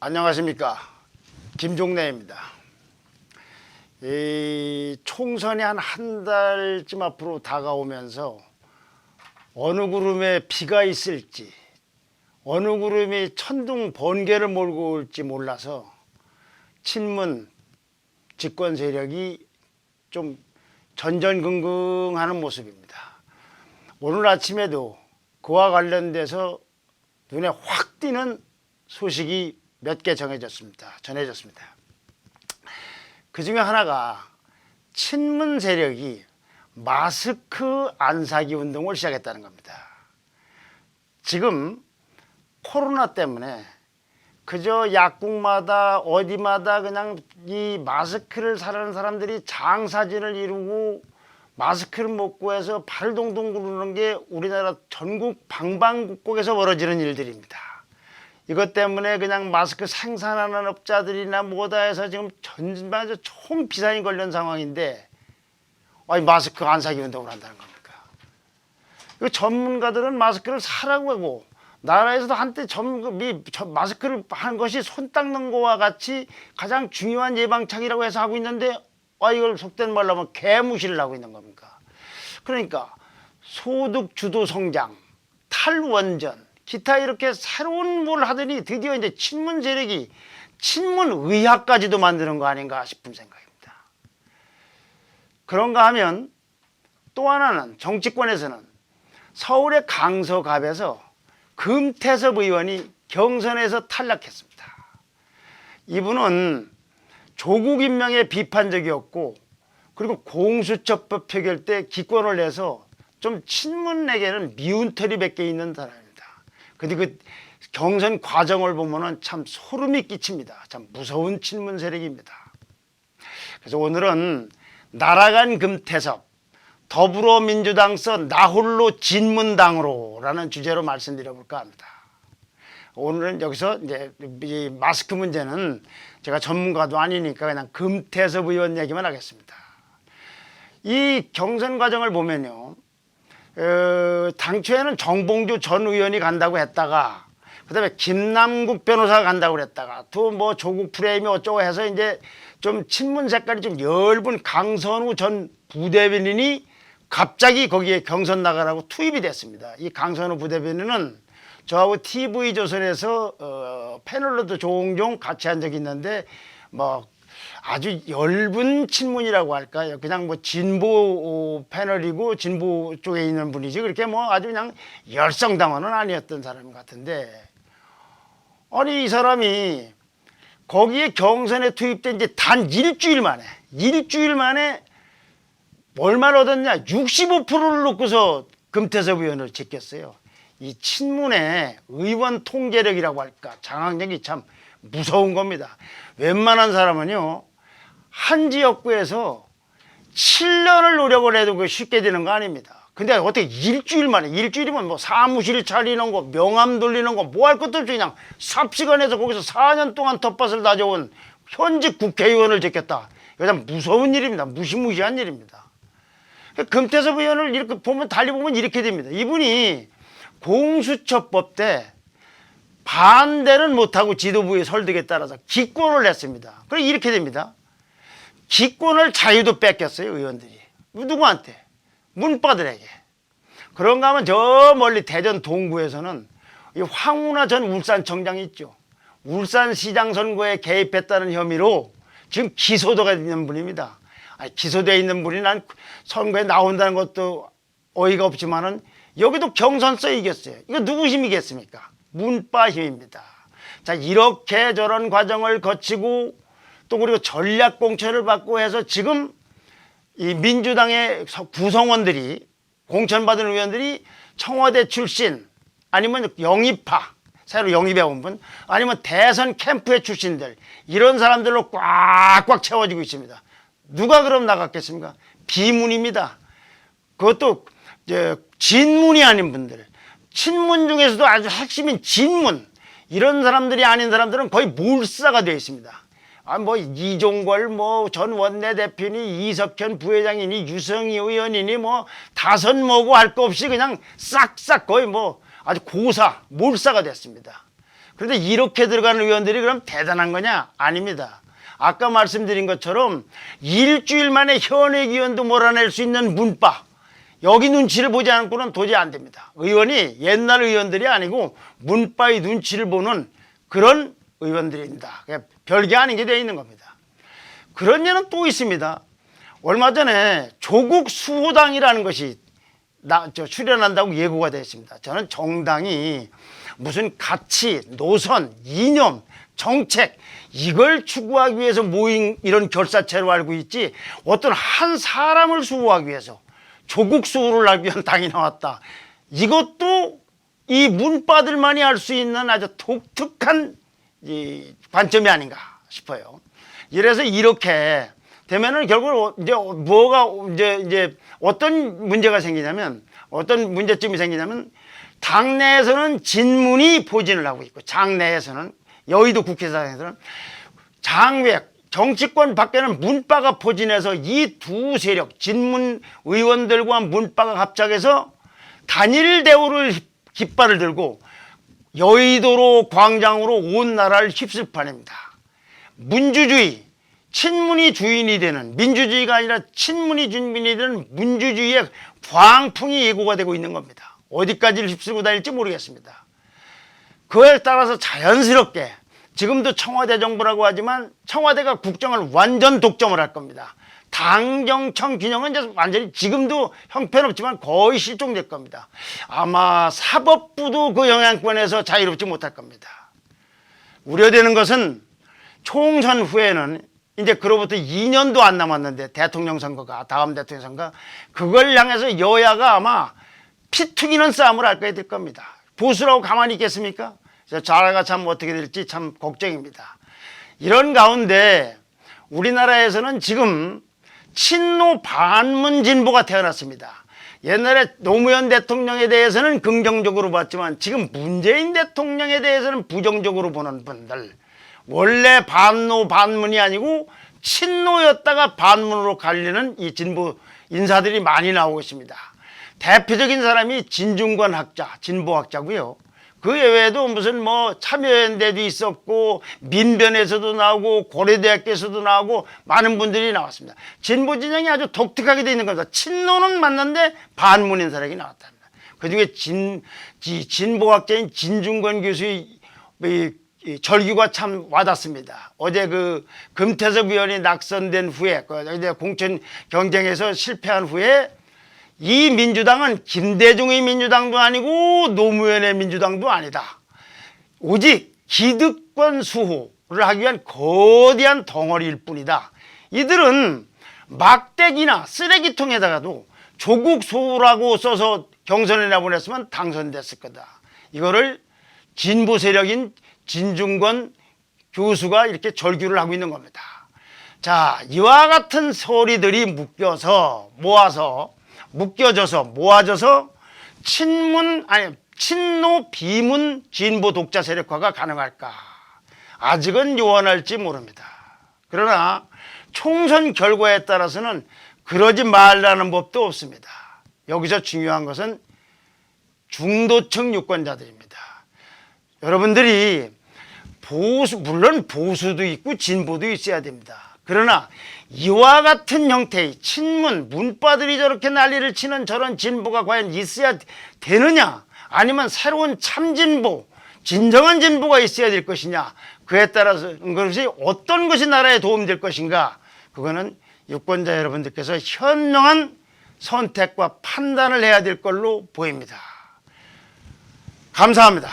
안녕하십니까, 김종래입니다. 이 총선이 한 달쯤 앞으로 다가오면서 어느 구름에 비가 있을지, 어느 구름이 천둥 번개를 몰고 올지 몰라서 친문 집권 세력이 좀 전전긍긍하는 모습입니다. 오늘 아침에도 그와 관련돼서 눈에 확 띄는 소식이 몇 개 전해졌습니다. 그 중에 하나가 친문 세력이 마스크 안 사기 운동을 시작했다는 겁니다. 지금 코로나 때문에 그저 약국마다 어디마다 그냥 이 마스크를 사려는 사람들이 장사진을 이루고 마스크를 못 구해서 발을 동동 구르는 게 우리나라 전국 방방곡곡에서 벌어지는 일들입니다. 이것 때문에 그냥 마스크 생산하는 업자들이나 뭐다 해서 지금 전반적으로 총 비상이 걸린 상황인데, 아니 마스크 안 사기 운동을 한다는 겁니까? 그 전문가들은 마스크를 사라고 하고, 나라에서도 한때 마스크를 하는 것이 손 닦는 거와 같이 가장 중요한 예방착이라고 해서 하고 있는데, 이걸 속된 말로 하면 개무시를 하고 있는 겁니까? 그러니까 소득 주도 성장, 탈원전, 기타 이렇게 새로운 뭘 하더니 드디어 이제 친문 세력이 친문 의학까지도 만드는 거 아닌가 싶은 생각입니다. 그런가 하면 또 하나는 정치권에서는 서울의 강서갑에서 금태섭 의원이 경선에서 탈락했습니다. 이분은 조국 임명에 비판적이었고, 그리고 공수처법 표결 때 기권을 내서 좀 친문에게는 미운 털이 몇 개 있는 사람입니다. 근데 그 경선 과정을 보면은 참 소름이 끼칩니다. 참 무서운 친문 세력입니다. 그래서 오늘은 날아간 금태섭, 더불어민주당서 나홀로 진문당으로라는 주제로 말씀드려볼까 합니다. 오늘은 여기서 이제 이 마스크 문제는 제가 전문가도 아니니까 그냥 금태섭 의원 얘기만 하겠습니다. 이 경선 과정을 보면요, 당초에는 정봉주 전 의원이 간다고 했다가, 그 다음에 김남국 변호사가 간다고 그랬다가, 또 뭐 조국 프레임이 어쩌고 해서 이제 좀 친문 색깔이 좀 엷은 강선우 전 부대변인이 갑자기 거기에 경선 나가라고 투입이 됐습니다. 이 강선우 부대변인은 저하고 TV조선에서 패널로도 종종 같이 한 적이 있는데, 뭐 아주 엷은 친문이라고 할까요? 그냥 뭐 진보 패널이고 진보 쪽에 있는 분이지, 그렇게 뭐 아주 그냥 열성당원은 아니었던 사람 같은데, 아니 이 사람이 거기에 경선에 투입된 이제 단 일주일 만에 얼마나 얻었냐? 65%를 놓고서 금태섭 의원을 제꼈어요. 이 친문의 의원 통제력이라고 할까, 장악력이 참 무서운 겁니다. 웬만한 사람은요, 한 지역구에서 7년을 노력을 해도 그 쉽게 되는 거 아닙니다. 근데 어떻게 일주일이면 뭐 사무실 차리는 거, 명함 돌리는 거, 뭐 할 것도 없이 그냥 삽시간에서 거기서 4년 동안 텃밭을 다져온 현직 국회의원을 제꼈다. 이거 참 무서운 일입니다. 무시무시한 일입니다. 금태섭 의원을 이렇게 보면, 달리 보면 이렇게 됩니다. 이분이 공수처법 때 반대는 못하고 지도부의 설득에 따라서 기권을 했습니다. 그럼 이렇게 됩니다. 기권을 자유도 뺏겼어요, 의원들이. 누구한테? 문바들에게. 그런가 하면 저 멀리 대전 동구에서는 이 황운하 전 울산청장이 있죠. 울산시장 선거에 개입했다는 혐의로 지금 기소되어 있는 분입니다. 기소되어 있는 분이 난 선거에 나온다는 것도 어이가 없지만은 여기도 경선서 이겼어요. 이거 누구 힘이겠습니까? 문바 힘입니다. 자, 이렇게 저런 과정을 거치고 또 그리고 전략 공천을 받고 해서 지금 이 민주당의 구성원들이, 공천받은 의원들이 청와대 출신, 아니면 영입파, 새로 영입해 온 분, 아니면 대선 캠프의 출신들, 이런 사람들로 꽉꽉 채워지고 있습니다. 누가 그럼 나갔겠습니까? 비문입니다. 그것도 진문이 아닌 분들, 친문 중에서도 아주 핵심인 진문, 이런 사람들이 아닌 사람들은 거의 몰사가 되어 있습니다. 뭐 이종걸 뭐 전 원내대표니, 이석현 부회장이니, 유성희 의원이니, 뭐 다선 뭐고 할 거 없이 그냥 싹싹 거의 뭐 아주 고사, 몰사가 됐습니다. 그런데 이렇게 들어가는 의원들이 그럼 대단한 거냐? 아닙니다. 아까 말씀드린 것처럼 일주일 만에 현역 의원도 몰아낼 수 있는 문바, 여기 눈치를 보지 않고는 도저히 안 됩니다. 의원이 옛날 의원들이 아니고 문바의 눈치를 보는 그런 의원들입니다. 별게 아닌 게 되어 있는 겁니다. 그런 예는 또 있습니다. 얼마 전에 조국 수호당이라는 것이 출연한다고 예고가 되어 있습니다. 저는 정당이 무슨 가치, 노선, 이념, 정책 이걸 추구하기 위해서 모인 이런 결사체로 알고 있지, 어떤 한 사람을 수호하기 위해서 조국 수호를 하기 위한 당이 나왔다. 이것도 이 문바들만이 알 수 있는 아주 독특한 이 관점이 아닌가 싶어요. 이래서 이렇게 되면은 결국 이제 뭐가 이제 어떤 문제가 생기냐면, 어떤 문제점이 생기냐면, 당내에서는 진문이 포진을 하고 있고, 장내에서는, 여의도 국회의사당에서는 장외 정치권 밖에는 문바가 포진해서 이 두 세력, 진문 의원들과 문바가 합작해서 단일 대우를 깃발을 들고 여의도로 광장으로 온 나라를 휩쓸 판입니다. 문주주의, 친문이 주인이 되는, 민주주의가 아니라 친문이 주인이 되는 문주주의의 광풍이 예고가 되고 있는 겁니다. 어디까지를 휩쓸고 다닐지 모르겠습니다. 그에 따라서 자연스럽게 지금도 청와대 정부라고 하지만 청와대가 국정을 완전 독점을 할 겁니다. 당정청 균형은 이제 완전히 지금도 형편없지만 거의 실종될 겁니다. 아마 사법부도 그 영향권에서 자유롭지 못할 겁니다. 우려되는 것은 총선 후에는 이제 그로부터 2년도 안 남았는데 대통령 선거가, 다음 대통령 선거, 그걸 향해서 여야가 아마 피투기는 싸움을 할 겁니다. 보수라고 가만히 있겠습니까? 자라가 참 어떻게 될지 참 걱정입니다. 이런 가운데 우리나라에서는 지금 친노 반문 진보가 태어났습니다. 옛날에 노무현 대통령에 대해서는 긍정적으로 봤지만 지금 문재인 대통령에 대해서는 부정적으로 보는 분들, 원래 반노 반문이 아니고 친노였다가 반문으로 갈리는 이 진보 인사들이 많이 나오고 있습니다. 대표적인 사람이 진중권 학자, 진보학자고요. 그 외에도 무슨 뭐 참여연대도 있었고 민변에서도 나오고 고려대학교에서도 나오고 많은 분들이 나왔습니다. 진보 진영이 아주 독특하게 되어 있는 겁니다. 친노는 맞는데 반문 인사력이 나왔답니다. 그중에 진보학자인 진중권 교수의 이 절규가 참 와닿습니다. 어제 그 금태섭 의원이 낙선된 후에, 이제 공천 경쟁에서 실패한 후에 이 민주당은 김대중의 민주당도 아니고 노무현의 민주당도 아니다. 오직 기득권 수호를 하기 위한 거대한 덩어리일 뿐이다. 이들은 막대기나 쓰레기통에다가도 조국 수호라고 써서 경선에 내보냈으면 당선됐을 거다. 이거를 진보 세력인 진중권 교수가 이렇게 절규를 하고 있는 겁니다. 자, 이와 같은 소리들이 묶여져서 모아져서 친노 비문 진보 독자 세력화가 가능할까? 아직은 요원할지 모릅니다. 그러나 총선 결과에 따라서는 그러지 말라는 법도 없습니다. 여기서 중요한 것은 중도층 유권자들입니다. 여러분들이 물론 보수도 있고 진보도 있어야 됩니다. 그러나 이와 같은 형태의 친문, 문바들이 저렇게 난리를 치는 저런 진보가 과연 있어야 되느냐, 아니면 새로운 참진보, 진정한 진보가 있어야 될 것이냐, 그에 따라서 그것이 어떤 것이 나라에 도움될 것인가, 그거는 유권자 여러분들께서 현명한 선택과 판단을 해야 될 걸로 보입니다. 감사합니다.